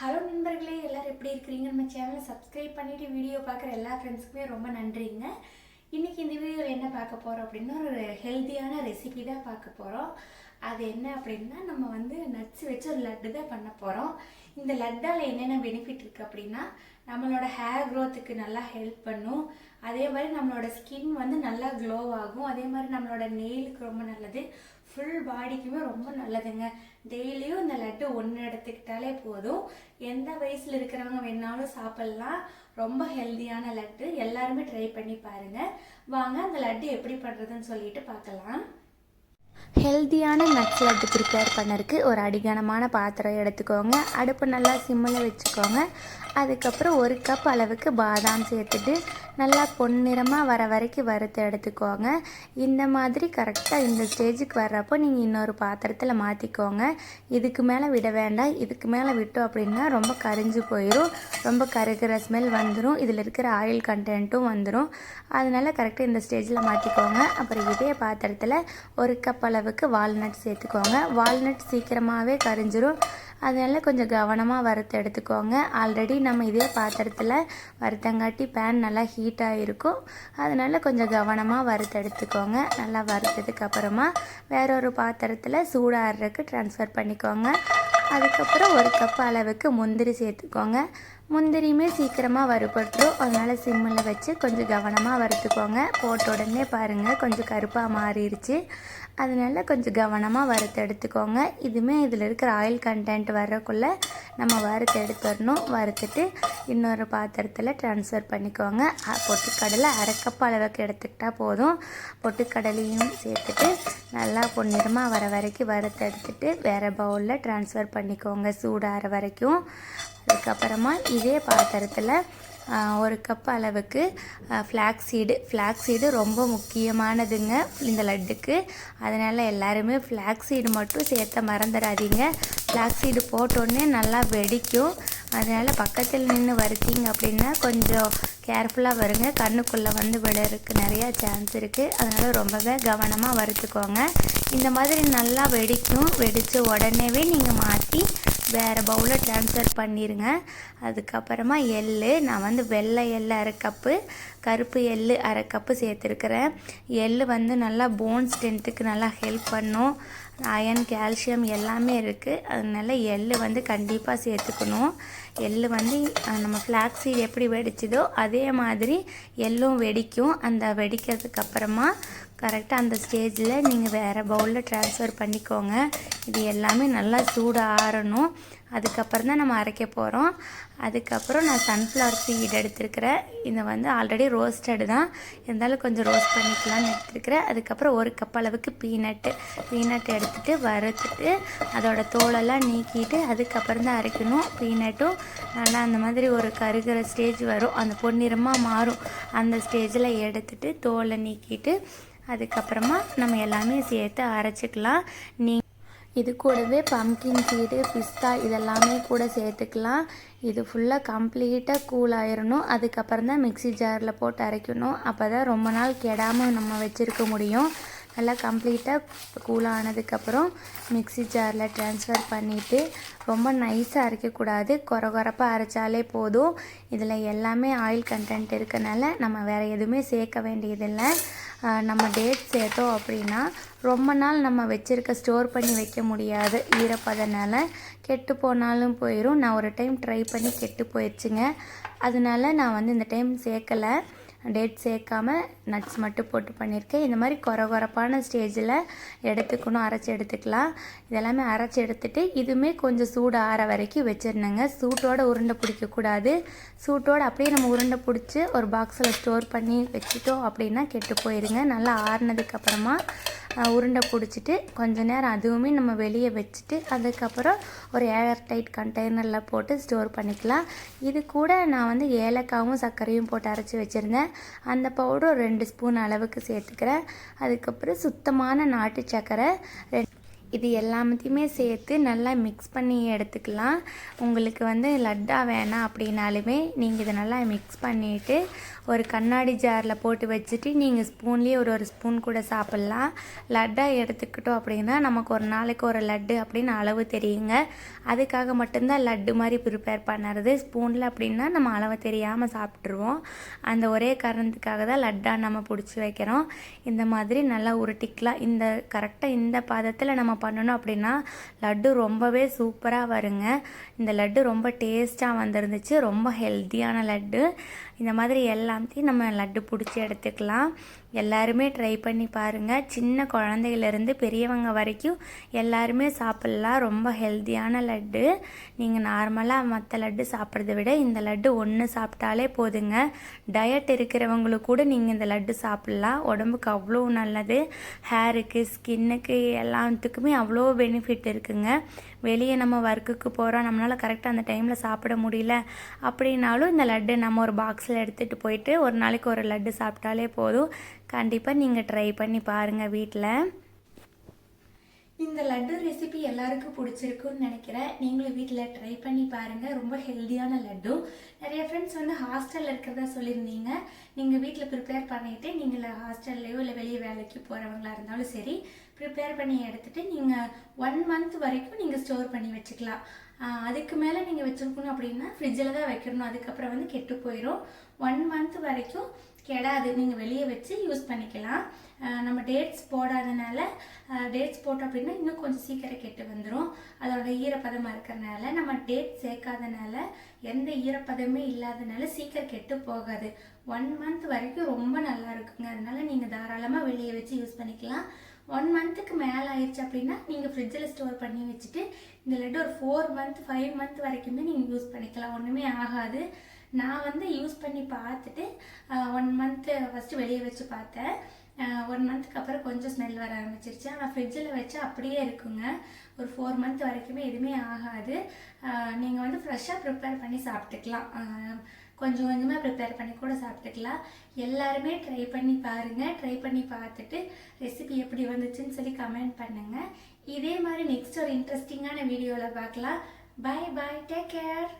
Hello நண்பர்களே, எல்லோரும் எப்படி இருக்கிறீங்க? நம்ம சேனலை சப்ஸ்கிரைப் பண்ணிவிட்டு வீடியோ பார்க்குற எல்லா ஃப்ரெண்ட்ஸுக்குமே ரொம்ப நன்றிங்க. இன்றைக்கி இந்த வீடியோவில் என்ன பார்க்க போகிறோம் அப்படின்னா, ஒரு ஹெல்த்தியான ரெசிபி தான் பார்க்க போகிறோம். அது என்ன அப்படின்னா, நம்ம நட்ஸ் வச்சு ஒரு லட்டு தான் பண்ண போகிறோம். இந்த லட்டால் என்னென்ன பெனிஃபிட் இருக்குது அப்படின்னா, நம்மளோட ஹேர் க்ரோத்துக்கு நல்லா ஹெல்ப் பண்ணும். அதே மாதிரி நம்மளோட ஸ்கின் நல்லா க்ளோ ஆகும். அதே மாதிரி நம்மளோட நெயிலுக்கு ரொம்ப நல்லது. ஃபுல் பாடிக்குமே ரொம்ப நல்லதுங்க. டெய்லியும் இந்த லட்டு ஒன்று எடுத்துக்கிட்டாலே போதும். எந்த வயசில் இருக்கிறவங்க வேணாலும் சாப்பிட்லாம். ரொம்ப ஹெல்த்தியான லட்டு. எல்லாருமே ட்ரை பண்ணி பாருங்கள். வாங்க அந்த லட்டு எப்படி பண்ணுறதுன்னு சொல்லிட்டு பார்க்கலாம். ஹெல்த்தியான நட்ஸ் லட்டு ப்ரிப்பேர் பண்ணறதுக்கு ஒரு அடிகனமான பாத்திரம் எடுத்துக்கோங்க. அடுப்பு நல்லா சிம்மில் வச்சுக்கோங்க. அதுக்கப்புறம் 1 கப் அளவுக்கு பாதாம் சேர்த்துட்டு நல்லா பொன்னிறமாக வர வரைக்கும் வறுத்து எடுத்துக்கோங்க. இந்த மாதிரி கரெக்டாக இந்த ஸ்டேஜுக்கு வர்றப்போ நீங்கள் இன்னொரு பாத்திரத்தில் மாற்றிக்கோங்க. இதுக்கு மேலே விட வேண்டாம். இதுக்கு மேலே விட்டோம் அப்படின்னா ரொம்ப கரிஞ்சு போயிடும். ரொம்ப கருகிற ஸ்மெல் வந்துடும். இதில் இருக்கிற ஆயில் கண்டென்ட்டும் வந்துடும். அதனால் கரெக்டாக இந்த ஸ்டேஜில் மாற்றிக்கோங்க. அப்புறம் இதே பாத்திரத்தில் 1 கப் அளவுக்கு வால்நட் சேர்த்துக்கோங்க. வால்நட் சீக்கிரமாகவே கரிஞ்சிரும். அதனால் கொஞ்சம் கவனமாக வறுத்து எடுத்துக்கோங்க. ஆல்ரெடி நம்ம இதே பாத்திரத்தில் வறுத்தங்காட்டி பேன் நல்லா ஹீட்டாக இருக்கும். அதனால் கொஞ்சம் கவனமாக வறுத்து எடுத்துக்கோங்க. நல்லா வறுத்ததுக்கு அப்புறமா வேறொரு பாத்திரத்தில் சூடாடுறதுக்கு ட்ரான்ஸ்ஃபர் பண்ணிக்கோங்க. அதுக்கப்புறம் 1 கப் அளவுக்கு முந்திரி சேர்த்துக்கோங்க. முந்திரியுமே சீக்கிரமாக வறுபட்டுரும். அதனால் சிம்மில் வச்சு கொஞ்சம் கவனமாக வறுத்துக்கோங்க. போட்ட உடனே பாருங்கள் கொஞ்சம் கருப்பாக மாறிடுச்சு. அதனால் கொஞ்சம் கவனமாக வறுத்து எடுத்துக்கோங்க. இதுவுமே இதில் இருக்கிற ஆயில் கண்டென்ட் வர்றக்குள்ளே நம்ம வறுத்து எடுத்துடணும். வறுத்துட்டு இன்னொரு பாத்திரத்தில் ட்ரான்ஸ்ஃபர் பண்ணிக்கோங்க. பொட்டுக்கடலை 1/2 கப் அளவுக்கு எடுத்துக்கிட்டால் போதும். பொட்டுக்கடலையும் சேர்த்துட்டு நல்லா பொன்னிறமாக வர வரைக்கும் வறுத்து எடுத்துகிட்டு வேறு பவுலில் ட்ரான்ஸ்ஃபர் பண்ணிக்கோங்க சூடாகிற வரைக்கும். அதுக்கப்புறமா இதே பாத்திரத்தில் 1 கப் அளவுக்கு ஃப்ளாக்ஸ் சீடு ரொம்ப முக்கியமானதுங்க இந்த லட்டுக்கு. அதனால் எல்லாருமே ஃப்ளாக்ஸ் சீடு மட்டும் சேர்த்த மறந்துடாதீங்க. ஃப்ளாக்ஸ் சீடு போட்டோடனே நல்லா வெடிக்கும். அதனால் பக்கத்தில் நின்று வறுத்தீங்க அப்படின்னா கொஞ்சம் கேர்ஃபுல்லாக வருங்க. கண்ணுக்குள்ளே விழறதுக்கு நிறையா சான்ஸ் இருக்குது. அதனால் ரொம்பவே கவனமாக வறுத்துக்கோங்க. இந்த மாதிரி நல்லா வெடிக்கும். வெடித்த உடனேவே நீங்கள் மாற்றி வேறு பவுலில் ட்ரான்ஸ்ஃபர் பண்ணிடுங்க. அதுக்கப்புறமா நான் வெள்ளை எள் 1/2 கப்பு, கருப்பு எள் 1/2 கப்பு சேர்த்துருக்குறேன். எள் நல்லா போன் ஸ்ட்ரென்த்துக்கு நல்லா ஹெல்ப் பண்ணும். அயன், கால்சியம் எல்லாமே இருக்குது. அதனால எள் கண்டிப்பாக சேர்த்துக்கணும். எள் நம்ம ஃப்ளாக்ஸ் சீட் எப்படி வெடிச்சதோ அதே மாதிரி எள்ளும் வெடிக்கும். அந்த வெடிக்கிறதுக்கு அப்புறமா கரெக்டாக அந்த ஸ்டேஜில் நீங்கள் வேறு பவுலில் ட்ரான்ஸ்ஃபர் பண்ணிக்கோங்க. இது எல்லாமே நல்லா சூடு ஆறணும். அதுக்கப்புறம் தான் நம்ம அரைக்க போகிறோம். அதுக்கப்புறம் நான் சன்ஃப்ளவர் சீட் எடுத்துருக்கிறேன். இதை ஆல்ரெடி ரோஸ்டடு தான், இருந்தாலும் கொஞ்சம் ரோஸ்ட் பண்ணிக்கலான்னு எடுத்துருக்கிறேன். அதுக்கப்புறம் 1 கப் அளவுக்கு பீனட் எடுத்துகிட்டு வறுத்துட்டு அதோட தோலெல்லாம் நீக்கிட்டு அதுக்கப்புறம் தான் அரைக்கணும். பீனட்டும் நல்லா அந்த மாதிரி ஒரு கருகிற ஸ்டேஜ் வரும். அந்த பொன்னிறமாக மாறும். அந்த ஸ்டேஜில் எடுத்துகிட்டு தோலை நீக்கிட்டு அதுக்கப்புறமா நம்ம எல்லாமே சேர்த்து அரைச்சிக்கலாம். இது கூடவே பம்கின் சீடு, பிஸ்தா இதெல்லாமே கூட சேர்த்துக்கலாம். இது ஃபுல்லாக கம்ப்ளீட்டாக கூல் ஆயிடணும். அதுக்கப்புறம் தான் மிக்ஸி ஜாரில் போட்டு அரைக்கணும். அப்போ தான் ரொம்ப நாள் கெடாமல் நம்ம வச்சுருக்க முடியும். நல்லா கம்ப்ளீட்டாக கூலானதுக்கப்புறம் மிக்ஸி ஜாரில் ட்ரான்ஸ்ஃபர் பண்ணிவிட்டு ரொம்ப நைஸாக அரைக்கக்கூடாது. கொரப்பாக அரைச்சாலே போதும். இதில் எல்லாமே ஆயில் கண்டென்ட் இருக்கனால நம்ம வேறு எதுவுமே சேர்க்க வேண்டியதில்லை. நம்ம டேட் சேர்த்தோம் அப்படின்னா ரொம்ப நாள் நம்ம ஸ்டோர் பண்ணி வைக்க முடியாது. ஈரப்பதனால கெட்டு போனாலும் போயிடும். நான் ஒரு டைம் ட்ரை பண்ணி கெட்டு போயிடுச்சுங்க. அதனால நான் இந்த டைம் சேர்க்கலை. டேட் சேர்க்காமல் நட்ஸ் மட்டும் போட்டு பண்ணியிருக்கேன். இந்த மாதிரி கொரப்பான ஸ்டேஜில் எடுத்துக்கணும். அரைச்சி எடுத்துக்கலாம். இதெல்லாமே அரைச்சி எடுத்துகிட்டு இதுவுமே கொஞ்சம் சூடு ஆற வரைக்கும் வச்சிடணுங்க. சூட்டோடு உருண்டை பிடிக்கக்கூடாது. சூட்டோடு அப்படியே நம்ம உருண்டை பிடிச்சி ஒரு பாக்ஸில் ஸ்டோர் பண்ணி வச்சுட்டோம் அப்படின்னா கெட்டு போயிடுங்க. நல்லா ஆறுனதுக்கப்புறமா உருண்டை பிடிச்சிட்டு கொஞ்ச நேரம் அதுவுமே நம்ம வெளியே வச்சுட்டு அதுக்கப்புறம் ஒரு ஏர் டைட் கண்டெய்னரில் போட்டு ஸ்டோர் பண்ணிக்கலாம். இது கூட நான் ஏலக்காவும் சர்க்கரையும் போட்டு அரைச்சி வச்சுருந்தேன். அந்த பவுடர் 2 ஸ்பூன் அளவுக்கு சேர்த்துக்கிறேன். அதுக்கப்புறம் சுத்தமான நாட்டு சர்க்கரை இது எல்லாத்தையுமே சேர்த்து நல்லா மிக்ஸ் பண்ணி எடுத்துக்கலாம். உங்களுக்கு லட்டாக வேணாம் அப்படின்னாலுமே நீங்கள் இதை நல்லா மிக்ஸ் பண்ணிவிட்டு ஒரு கண்ணாடி ஜாரில் போட்டு வச்சுட்டு நீங்கள் ஸ்பூன்லேயே ஒரு ஸ்பூன் கூட சாப்பிட்லாம். லட்டாக எடுத்துக்கிட்டோம் அப்படின்னா நமக்கு ஒரு நாளைக்கு ஒரு லட்டு அப்படின்னு அளவு தெரியுங்க. அதுக்காக மட்டும்தான் லட்டு மாதிரி ப்ரிப்பேர் பண்ணுறது. ஸ்பூனில் அப்படின்னா நம்ம அளவு தெரியாமல் சாப்பிட்ருவோம். அந்த ஒரே காரணத்துக்காக தான் லட்டாக நம்ம பிடிச்சி வைக்கிறோம். இந்த மாதிரி நல்லா உருட்டிக்கலாம். கரெக்டாக இந்த பதத்தில் நம்ம பண்ணணும் அப்படின்னா லட்டு ரொம்பவே சூப்பராக வருங்க. இந்த லட்டு ரொம்ப டேஸ்ட்டாக வந்துருந்துச்சு. ரொம்ப ஹெல்த்தியான லட்டு. இந்த மாதிரி எல்லாத்தையும் நம்ம லட்டு பிடிச்சி எடுத்துக்கலாம். எல்லாருமே ட்ரை பண்ணி பாருங்கள். சின்ன குழந்தையிலேருந்து பெரியவங்க வரைக்கும் எல்லாருமே சாப்பிட்லாம். ரொம்ப ஹெல்த்தியான லட்டு. நீங்கள் நார்மலாக மற்ற லட்டு சாப்பிட்றத விட இந்த லட்டு ஒன்று சாப்பிட்டாலே போதுங்க. டயட் இருக்கிறவங்களுக்கு கூட நீங்கள் இந்த லட்டு சாப்பிட்லாம். உடம்புக்கு அவ்வளோ நல்லது. ஹேருக்கு, ஸ்கின்னுக்கு எல்லாத்துக்குமே அவ்வளோ பெனிஃபிட் இருக்குங்க. வெளியே நம்ம ஒர்க்குக்கு போகிறோம், நம்மளால் கரெக்டாக அந்த டைமில் சாப்பிட முடியல அப்படின்னாலும் இந்த லட்டு நம்ம ஒரு பாக்ஸில் எடுத்துகிட்டு போயிட்டு ஒரு நாளைக்கு ஒரு லட்டு சாப்பிட்டாலே போதும். கண்டிப்பாக நீங்கள் ட்ரை பண்ணி பாருங்கள் வீட்டில். இந்த லட்டு ரெசிபி எல்லாருக்கும் பிடிச்சிருக்குன்னு நினைக்கிறேன். நீங்களும் வீட்டில் ட்ரை பண்ணி பாருங்கள். ரொம்ப ஹெல்த்தியான லட்டு. நிறைய ஃப்ரெண்ட்ஸ் ஹாஸ்டலில் இருக்கிறதா சொல்லியிருந்தீங்க. நீங்கள் வீட்டில் ப்ரிப்பேர் பண்ணிவிட்டு நீங்கள் ஹாஸ்டல்லையோ இல்லை வெளியே வேலைக்கு போகிறவங்களா இருந்தாலும் சரி ப்ரிப்பேர் பண்ணி எடுத்துகிட்டு நீங்கள் 1 month வரைக்கும் நீங்கள் ஸ்டோர் பண்ணி வச்சுக்கலாம். அதுக்கு மேலே நீங்கள் வச்சுருக்கணும் அப்படின்னா ஃப்ரிட்ஜில் தான் வைக்கணும். அதுக்கப்புறம் கெட்டு போயிடும். 1 month வரைக்கும் கெடாது. நீங்கள் வெளியே வச்சு யூஸ் பண்ணிக்கலாம். நம்ம டேட்ஸ் போடாதனால டேட்ஸ் போட்டோம் அப்படின்னா இன்னும் கொஞ்சம் சீக்கிரம் கெட்டு வந்துடும். அதோட ஈரப்பதமாக இருக்கிறனால நம்ம டேட் சேர்க்காதனால எந்த ஈரப்பதமே இல்லாதனால சீக்கிரம் கெட்டு போகாது. 1 month வரைக்கும் ரொம்ப நல்லா இருக்குங்க. அதனால நீங்கள் தாராளமாக வெளியே வச்சு யூஸ் பண்ணிக்கலாம். 1 monthக்கு மேலே ஆயிடுச்சு அப்படின்னா நீங்கள் ஃப்ரிட்ஜில் ஸ்டோர் பண்ணி வச்சுட்டு இந்த லட்டு ஒரு 4 month 5 month வரைக்குமே நீங்கள் யூஸ் பண்ணிக்கலாம். ஒன்றுமே ஆகாது. நான் யூஸ் பண்ணி பார்த்துட்டு 1 month ஃபஸ்ட்டு வெளியே வச்சு பார்த்தேன். 1 monthக்கு அப்புறம் கொஞ்சம் ஸ்மெல் வர ஆரம்பிச்சிருச்சு. ஆனால் ஃப்ரிட்ஜில் வச்சு அப்படியே இருக்குங்க. ஒரு 4 month வரைக்குமே எதுவுமே ஆகாது. நீங்கள் ஃப்ரெஷ்ஷாக ப்ரிப்பேர் பண்ணி சாப்பிட்டுக்கலாம். கொஞ்சம் கொஞ்சமாக ப்ரிப்பேர் பண்ணி கூட சாப்பிட்டுக்கலாம். எல்லாருமே ட்ரை பண்ணி பாருங்கள். ட்ரை பண்ணி பார்த்துட்டு ரெசிபி எப்படி வந்துச்சுன்னு சொல்லி கமெண்ட் பண்ணுங்கள். இதே மாதிரி நெக்ஸ்ட் ஒரு இன்ட்ரெஸ்டிங்கான வீடியோவில் பார்க்கலாம். Bye bye, take care.